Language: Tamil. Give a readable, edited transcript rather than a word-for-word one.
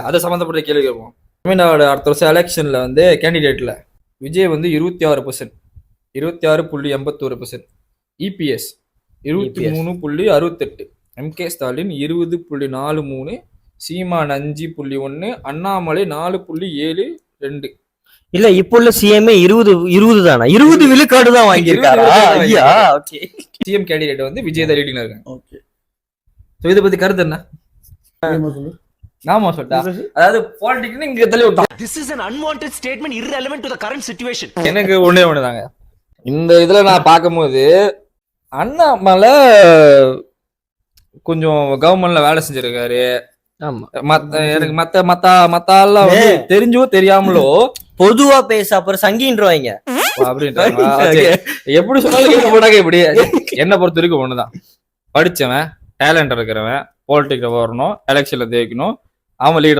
அதை சம்மந்தப்பட்ட கேள்வி கேட்போம். தமிழ்நாடு அடுத்த வருஷம் எலெக்ஷன்ல வந்து கேண்டிடேட்ல விஜய் வந்து 26%, 26.81%, இபிஎஸ் 23.68, எம்கே ஸ்டாலின் 20.43, சீமான் 5.1, அண்ணாமலை 4.72. இல்ல இப்ப உள்ள சிஎம்ஏ 20 தானா? 20 விழுக்காடு தான் வாங்கியிருக்காரா? சிஎம் கேண்டிடேட் வந்து விஜய் தான் லீடிங்ல இருக்காங்க. ஓகே, சோ இத பத்தி கருத்து என்ன? நாம சொல்றா, அதாவது பாலிடிக்ஸ் இங்க தள்ளி விட்டான். This is an unwanted statement irrelevant to the current situation. எனக்கு ஒண்ணுதாங்க இந்த இதுல நான் பார்க்கும்போது, அண்ணாமலை கொஞ்சம் கவர்மெண்ட்ல வேலை செஞ்சிருக்காரு. எனக்கு மத்த ஆள்லாம் வந்து தெரிஞ்சோ தெரியாமலோ பொதுவா பேச அப்புறம் சங்கின்றவாங்க அப்படின்றாங்க. எப்படி சொன்னாலும் கேட்க போட்டாங்க. இப்படி என்ன பொறுத்த வரைக்கும் ஒண்ணுதான், படிச்சவன் டேலண்ட் இருக்கிறவன் பாலிடிக்ல வரணும், எலெக்ஷன்ல ஜெயிக்கணும், அவன் லீடர்